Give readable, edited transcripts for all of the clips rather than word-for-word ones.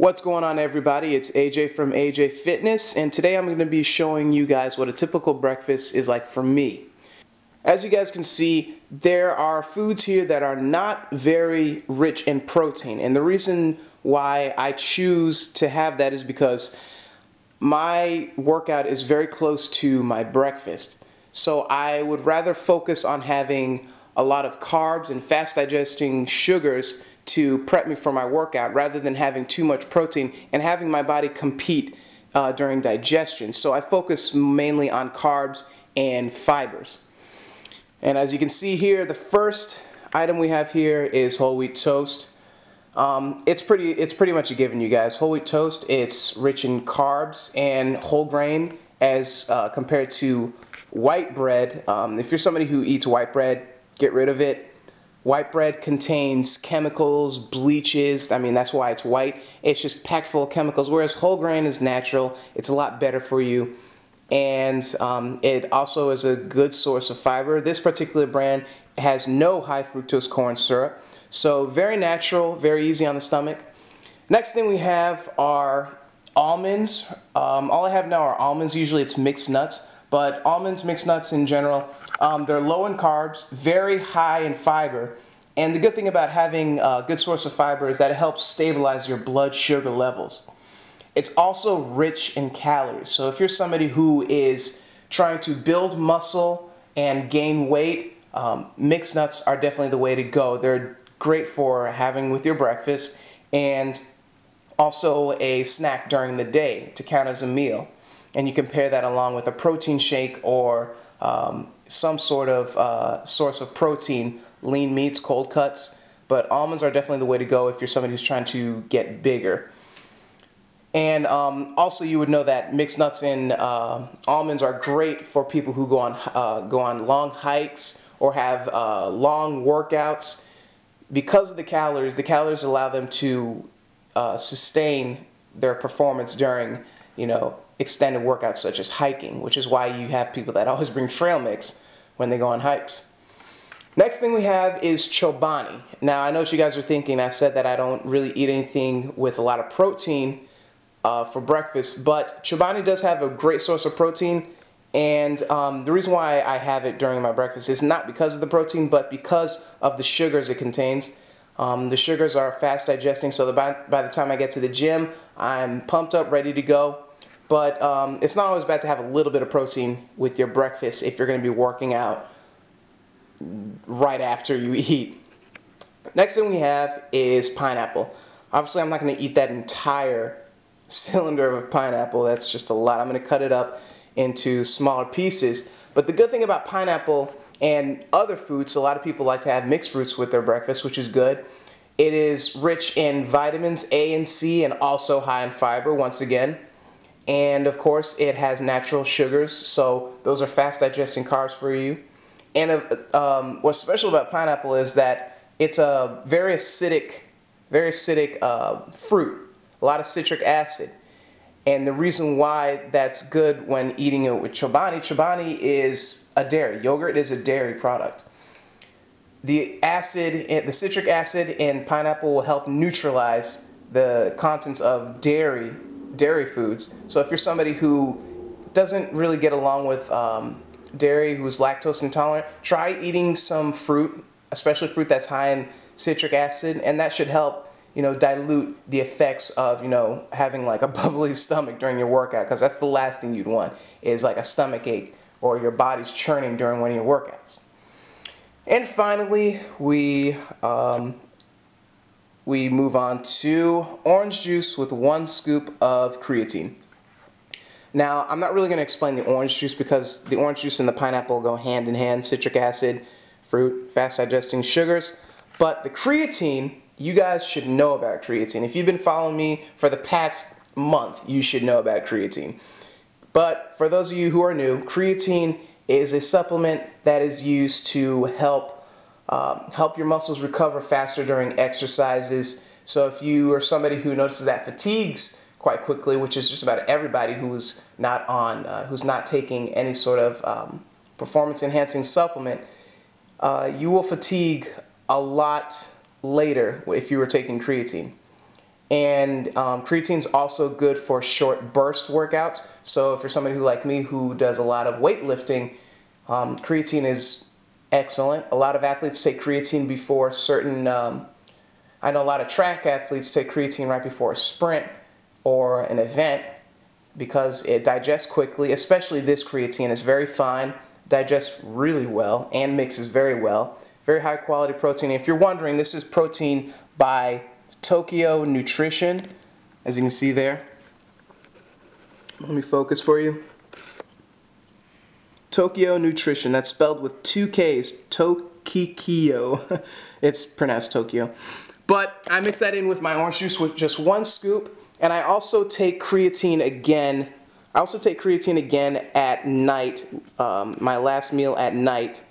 What's going on, everybody? It's AJ from ajFitness, and today I'm going to be showing you guys what a typical breakfast is like for me. As you guys can see, there are foods here that are not very rich in protein, and the reason why I choose to have that is because my workout is very close to my breakfast. So I would rather focus on having a lot of carbs and fast digesting sugars to prep me for my workout rather than having too much protein and having my body compete during digestion. So I focus mainly on carbs and fibers. And as you can see here, the first item we have here is whole wheat toast. It's pretty much a given, you guys. Whole wheat toast, it's rich in carbs and whole grain as compared to white bread. If you're somebody who eats white bread, get rid of it. White bread contains chemicals, bleaches. I mean, that's why it's white. It's just packed full of chemicals, whereas whole grain is natural. It's a lot better for you. And it also is a good source of fiber. This particular brand has no high fructose corn syrup. So very natural, very easy on the stomach. Next thing we have are almonds. All I have now are almonds. Usually it's mixed nuts, but almonds, mixed nuts in general, they're low in carbs, very high in fiber. And the good thing about having a good source of fiber is that it helps stabilize your blood sugar levels. It's also rich in calories. So if you're somebody who is trying to build muscle and gain weight, mixed nuts are definitely the way to go. They're great for having with your breakfast and also a snack during the day to count as a meal. And you can pair that along with a protein shake or some sort of source of protein, lean meats, cold cuts. But almonds are definitely the way to go if you're somebody who's trying to get bigger. And also you would know that mixed nuts and almonds are great for people who go on long hikes or have long workouts. Because of the calories allow them to sustain their performance during, extended workouts such as hiking, which is why you have people that always bring trail mix when they go on hikes. Next thing we have is Chobani. Now I know what you guys are thinking. I said that I don't really eat anything with a lot of protein for breakfast, but Chobani does have a great source of protein, and the reason why I have it during my breakfast is not because of the protein, but because of the sugars it contains. The sugars are fast digesting, so by the time I get to the gym, I'm pumped up, ready to go. But it's not always bad to have a little bit of protein with your breakfast if you're going to be working out right after you eat. Next thing we have is pineapple. Obviously, I'm not going to eat that entire cylinder of pineapple. That's just a lot. I'm going to cut it up into smaller pieces. But the good thing about pineapple and other fruits, a lot of people like to have mixed fruits with their breakfast, which is good. It is rich in vitamins A and C and also high in fiber once again. And of course, it has natural sugars, so those are fast digesting carbs for you. And what's special about pineapple is that it's a very acidic fruit. A lot of citric acid. And the reason why that's good when eating it with Chobani is a dairy. Yogurt is a dairy product. The citric acid in pineapple will help neutralize the contents of dairy foods. So if you're somebody who doesn't really get along with dairy, who's lactose intolerant, try eating some fruit, especially fruit that's high in citric acid, and that should help dilute the effects of, having like a bubbly stomach during your workout, because that's the last thing you'd want is like a stomach ache or your body's churning during one of your workouts. And finally, we move on to orange juice with 1 scoop of creatine. Now, I'm not really going to explain the orange juice because the orange juice and the pineapple go hand in hand, citric acid, fruit, fast digesting sugars, but the creatine, you guys should know about creatine. If you've been following me for the past month, you should know about creatine. But for those of you who are new, creatine is a supplement that is used to help your muscles recover faster during exercises. So if you are somebody who notices that fatigues quite quickly, which is just about everybody who's not taking any sort of performance-enhancing supplement, you will fatigue a lot later if you were taking creatine. And creatine's also good for short burst workouts. So if you're somebody who, like me, who does a lot of weightlifting, creatine is excellent. A lot of athletes take creatine before certain, I know a lot of track athletes take creatine right before a sprint or an event because it digests quickly, especially this creatine. It's very fine, digests really well, and mixes very well. Very high quality protein. If you're wondering, this is protein by Tokyo Nutrition, as you can see there. Let me focus for you. Tokyo Nutrition, that's spelled with 2 K's, Tokyo. It's pronounced Tokyo. But I mix that in with my orange juice with just 1 scoop, and I also take creatine again. At night, my last meal at night.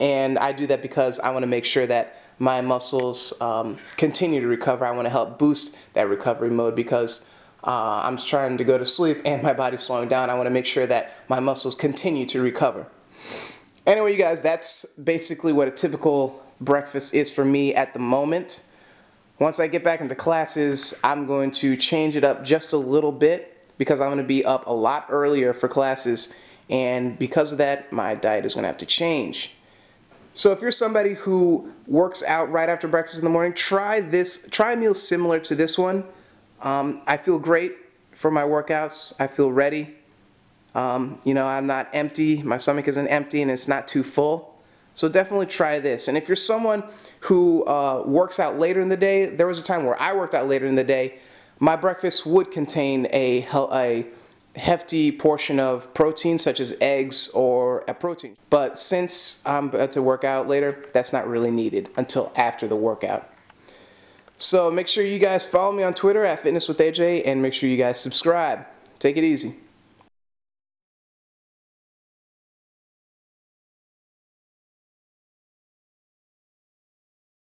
And I do that because I want to make sure that my muscles continue to recover. I want to help boost that recovery mode because I'm trying to go to sleep and my body's slowing down. I want to make sure that my muscles continue to recover. Anyway, you guys, that's basically what a typical breakfast is for me at the moment. Once I get back into classes, I'm going to change it up just a little bit because I'm going to be up a lot earlier for classes, and because of that, my diet is going to have to change. So if you're somebody who works out right after breakfast in the morning, try a meal similar to this one. I feel great for my workouts. I feel ready. You know, I'm not empty. My stomach isn't empty and it's not too full. So definitely try this. And if you're someone who works out later in the day, there was a time where I worked out later in the day, my breakfast would contain a hefty portion of protein such as eggs or a protein. But since I'm about to work out later, that's not really needed until after the workout. So make sure you guys follow me on Twitter at FitnessWithAJ and make sure you guys subscribe. Take it easy.